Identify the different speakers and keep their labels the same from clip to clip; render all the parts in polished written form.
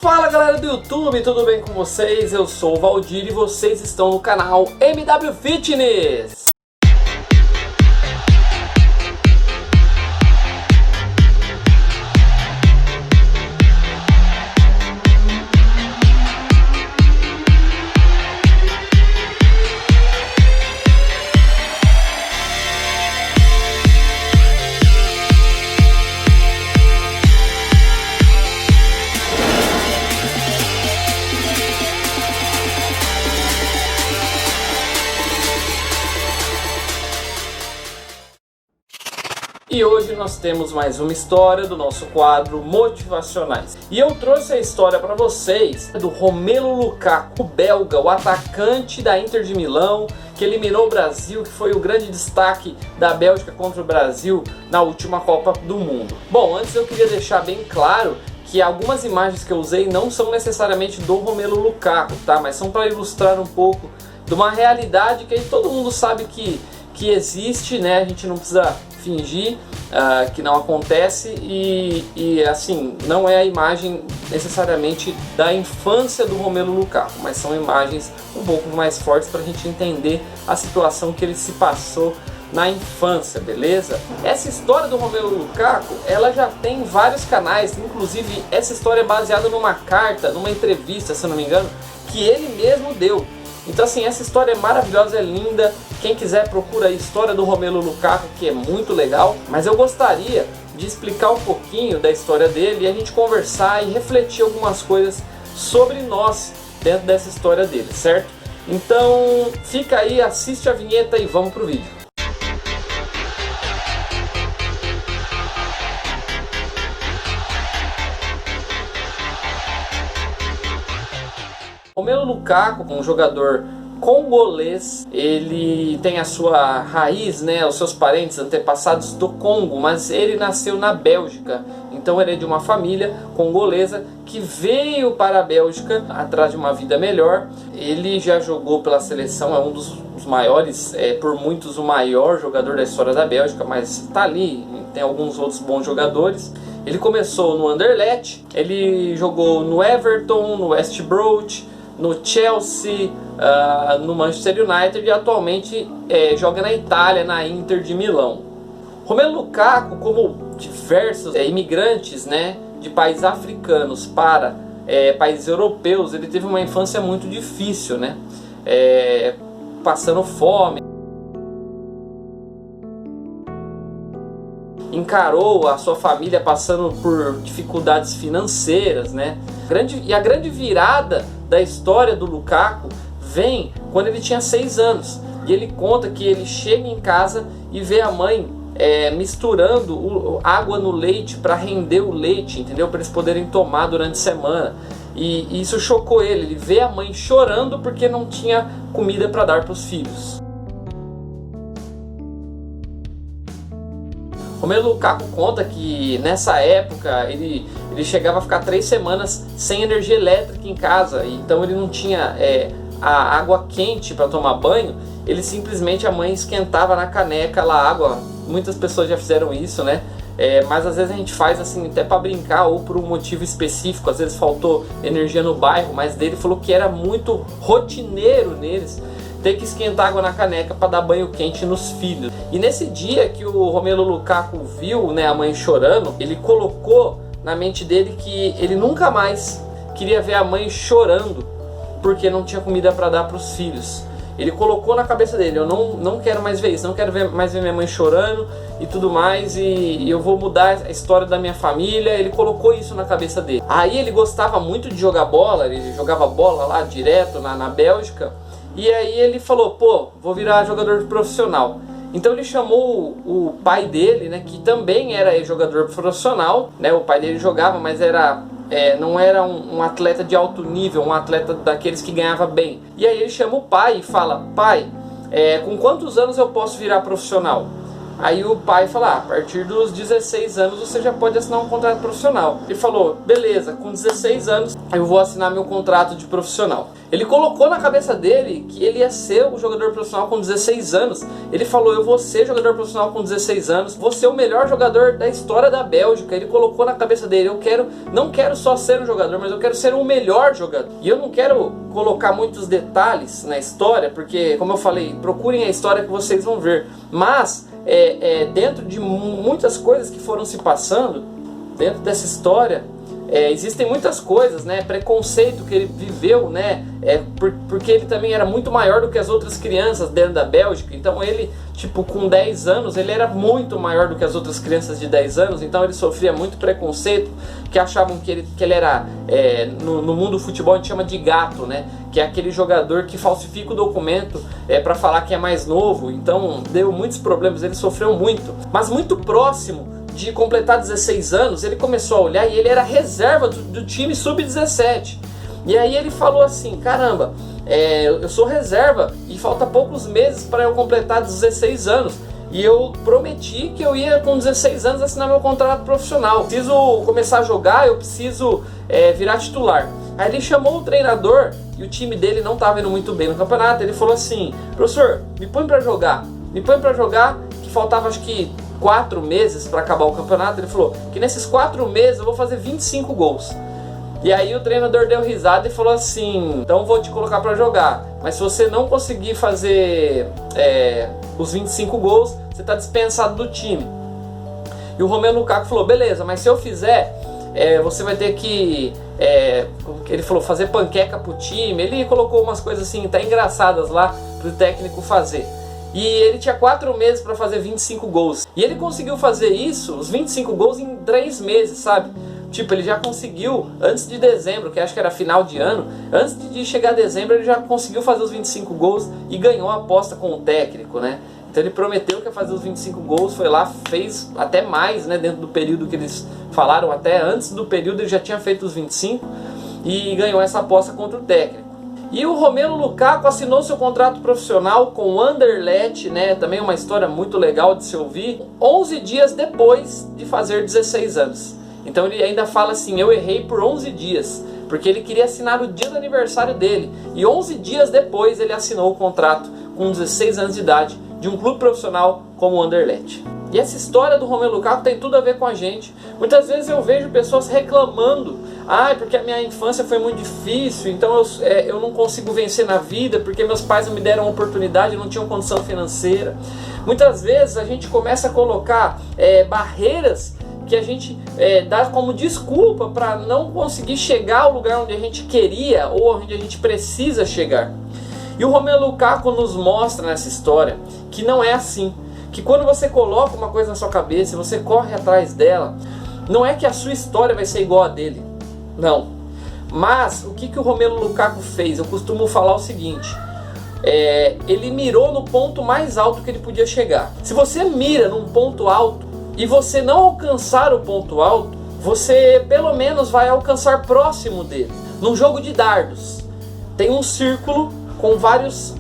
Speaker 1: Fala galera do YouTube, tudo bem com vocês? Eu sou o Valdir e vocês estão no canal MW Fitness. E hoje nós temos mais uma história do nosso quadro Motivacionais. E eu trouxe a história para vocês do Romelu Lukaku, o belga, o atacante da Inter de Milão, que eliminou o Brasil, que foi o grande destaque da Bélgica contra o Brasil na última Copa do Mundo. Bom, antes eu queria deixar bem claro que algumas imagens que eu usei não são necessariamente do Romelu Lukaku, tá? Mas são para ilustrar um pouco de uma realidade que aí todo mundo sabe que existe, né? A gente não precisa fingir que não acontece e assim, não é a imagem necessariamente da infância do Romelu Lukaku, mas são imagens um pouco mais fortes para a gente entender a situação que ele se passou na infância, beleza? Essa história do Romelu Lukaku, ela já tem vários canais, inclusive essa história é baseada numa carta, numa entrevista, se eu não me engano, que ele mesmo deu. Então assim, essa história é maravilhosa, é linda. Quem quiser procura a história do Romelu Lukaku, que é muito legal. Mas eu gostaria de explicar um pouquinho da história dele e a gente conversar e refletir algumas coisas sobre nós dentro dessa história dele, certo? Então fica aí, assiste a vinheta e vamos pro vídeo. Romelu Lukaku, um jogador congolês, ele tem a sua raiz, né, os seus parentes antepassados do Congo, mas ele nasceu na Bélgica, então ele é de uma família congolesa que veio para a Bélgica atrás de uma vida melhor. Ele já jogou pela seleção, é um dos maiores, por muitos o maior jogador da história da Bélgica, mas está ali, tem alguns outros bons jogadores. Ele começou no Anderlecht, ele jogou no Everton, no West Brom, no Chelsea, no Manchester United e atualmente joga na Itália, na Inter de Milão. Romelu Lukaku, como diversos imigrantes, né, de países africanos para países europeus, ele teve uma infância muito difícil, né, passando fome. Encarou a sua família passando por dificuldades financeiras, né? E a grande virada da história do Lukaku vem quando ele tinha 6 anos. E ele conta que ele chega em casa e vê a mãe misturando água no leite para render o leite, entendeu? Para eles poderem tomar durante a semana. E isso chocou ele. Ele vê a mãe chorando porque não tinha comida para dar para os filhos. Romelu Lukaku conta que nessa época ele chegava a ficar 3 semanas sem energia elétrica em casa, então ele não tinha a água quente para tomar banho. Ele simplesmente, a mãe esquentava na caneca lá a água. Muitas pessoas já fizeram isso, né? Mas às vezes a gente faz assim até para brincar ou por um motivo específico. Às vezes faltou energia no bairro, mas dele falou que era muito rotineiro neles ter que esquentar água na caneca para dar banho quente nos filhos. E nesse dia que o Romelu Lukaku viu, né, a mãe chorando, ele colocou na mente dele que ele nunca mais queria ver a mãe chorando porque não tinha comida para dar para os filhos. Ele colocou na cabeça dele: eu não quero mais ver isso, não quero mais ver minha mãe chorando e tudo mais, e eu vou mudar a história da minha família. Ele colocou isso na cabeça dele. Aí ele gostava muito de jogar bola, ele jogava bola lá direto na Bélgica. E aí ele falou: pô, vou virar jogador profissional. Então ele chamou o pai dele, né, que também era jogador profissional, né? O pai dele jogava, mas não era um atleta de alto nível, um atleta daqueles que ganhava bem. E aí ele chama o pai e fala: pai, com quantos anos eu posso virar profissional? Aí o pai falou, a partir dos 16 anos você já pode assinar um contrato profissional. Ele falou, beleza, com 16 anos eu vou assinar meu contrato de profissional. Ele colocou na cabeça dele que ele ia ser o jogador profissional com 16 anos. Ele falou, eu vou ser jogador profissional com 16 anos, vou ser o melhor jogador da história da Bélgica. Ele colocou na cabeça dele, não quero só ser um jogador, mas eu quero ser o melhor jogador. E eu não quero colocar muitos detalhes na história, porque, como eu falei, procurem a história que vocês vão ver. Mas, dentro de muitas coisas que foram se passando, dentro dessa história, existem muitas coisas, né? Preconceito que ele viveu, né? Porque ele também era muito maior do que as outras crianças dentro da Bélgica. Então ele, tipo, com 10 anos, ele era muito maior do que as outras crianças de 10 anos. Então ele sofria muito preconceito, que achavam que ele era, no mundo do futebol a gente chama de gato, né? Que é aquele jogador que falsifica o documento para falar que é mais novo. Então deu muitos problemas, ele sofreu muito. Mas muito próximo de completar 16 anos, ele começou a olhar e ele era reserva do time sub-17. E aí ele falou assim, caramba, eu sou reserva e falta poucos meses para eu completar 16 anos. E eu prometi que eu ia com 16 anos assinar meu contrato profissional. Preciso começar a jogar, eu preciso virar titular. Aí ele chamou o treinador e o time dele não estava indo muito bem no campeonato. Ele falou assim, professor, me põe para jogar. Me põe para jogar, que faltava acho que 4 meses para acabar o campeonato. Ele falou que nesses 4 meses eu vou fazer 25 gols. E aí o treinador deu risada e falou assim, então vou te colocar para jogar, mas se você não conseguir fazer os 25 gols, você está dispensado do time. E o Romelu Lukaku falou, beleza, mas se eu fizer, você vai ter que, ele falou, fazer panqueca pro time. Ele colocou umas coisas assim, até engraçadas lá pro técnico fazer. E ele tinha 4 meses para fazer 25 gols. E ele conseguiu fazer isso, os 25 gols, em 3 meses, sabe? Tipo, ele já conseguiu, antes de dezembro, que acho que era final de ano, antes de chegar a dezembro, ele já conseguiu fazer os 25 gols e ganhou a aposta com o técnico, né? Então ele prometeu que ia fazer os 25 gols, foi lá, fez até mais, né? Dentro do período que eles falaram, até antes do período ele já tinha feito os 25 e ganhou essa aposta contra o técnico. E o Romelu Lukaku assinou seu contrato profissional com o Anderlecht, né? Também uma história muito legal de se ouvir, 11 dias depois de fazer 16 anos. Então ele ainda fala assim, eu errei por 11 dias, porque ele queria assinar o dia do aniversário dele. E 11 dias depois ele assinou o contrato com 16 anos de idade de um clube profissional como o Anderlecht. E essa história do Romelu Lukaku tem tudo a ver com a gente. Muitas vezes eu vejo pessoas reclamando, porque a minha infância foi muito difícil, então eu não consigo vencer na vida, porque meus pais não me deram oportunidade, não tinham condição financeira. Muitas vezes a gente começa a colocar barreiras que a gente dá como desculpa para não conseguir chegar ao lugar onde a gente queria ou onde a gente precisa chegar. E o Romelu Lukaku nos mostra nessa história que não é assim. Que quando você coloca uma coisa na sua cabeça e você corre atrás dela, não é que a sua história vai ser igual a dele. Não. Mas o que o Romelu Lukaku fez? Eu costumo falar o seguinte, ele mirou no ponto mais alto que ele podia chegar. Se você mira num ponto alto e você não alcançar o ponto alto, você pelo menos vai alcançar próximo dele. Num jogo de dardos, tem um círculo com vários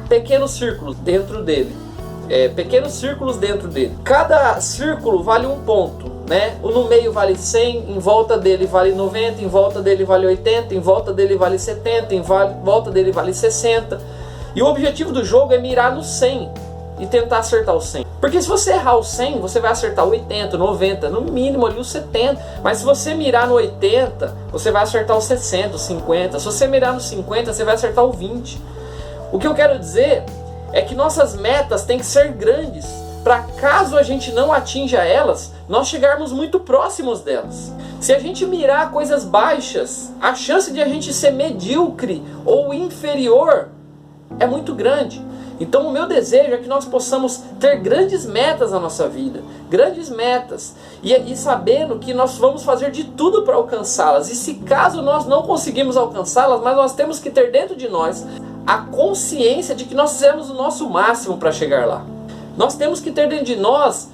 Speaker 1: pequenos círculos dentro dele. Pequenos círculos dentro dele. Cada círculo vale um ponto, né? O no meio vale 100, em volta dele vale 90, em volta dele vale 80, em volta dele vale 70, em volta dele vale 60. E o objetivo do jogo é mirar no 100 e tentar acertar o 100. Porque se você errar o 100, você vai acertar o 80, 90, no mínimo ali o 70. Mas se você mirar no 80, você vai acertar o 60, o 50. Se você mirar no 50, você vai acertar o 20. O que eu quero dizer é que nossas metas têm que ser grandes, para caso a gente não atinja elas, nós chegarmos muito próximos delas. Se a gente mirar coisas baixas, a chance de a gente ser medíocre ou inferior é muito grande. Então o meu desejo é que nós possamos ter grandes metas na nossa vida, grandes metas, e sabendo que nós vamos fazer de tudo para alcançá-las. E se caso nós não conseguimos alcançá-las, mas nós temos que ter dentro de nós a consciência de que nós fizemos o nosso máximo para chegar lá. Nós temos que ter dentro de nós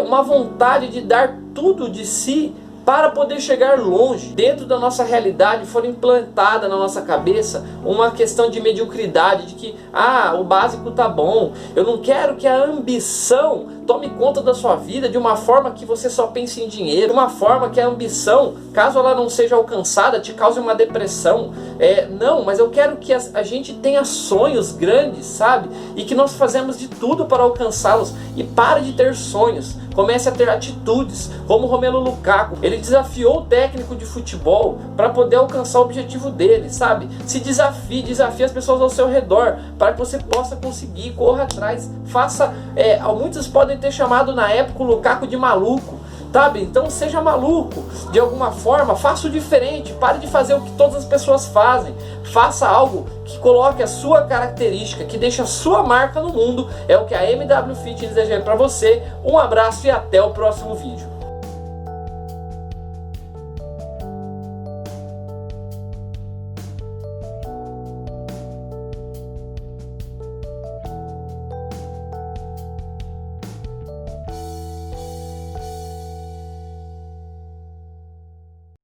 Speaker 1: uma vontade de dar tudo de si Para poder chegar longe, dentro da nossa realidade, for implantada na nossa cabeça uma questão de mediocridade, de que, o básico tá bom. Eu não quero que a ambição tome conta da sua vida de uma forma que você só pense em dinheiro, de uma forma que a ambição, caso ela não seja alcançada, te cause uma depressão. Não, mas eu quero que a gente tenha sonhos grandes, sabe? E que nós fazemos de tudo para alcançá-los. E pare de ter sonhos, comece a ter atitudes, como Romelu Lukaku. Ele desafiou o técnico de futebol para poder alcançar o objetivo dele, sabe? Se desafie as pessoas ao seu redor, para que você possa conseguir, corra atrás, faça, muitos podem ter chamado na época o Lukaku de maluco, sabe? Então seja maluco, de alguma forma, faça o diferente, pare de fazer o que todas as pessoas fazem, faça algo que coloque a sua característica, que deixe a sua marca no mundo. É o que a MW Fit deseja para você. Um abraço e até o próximo vídeo.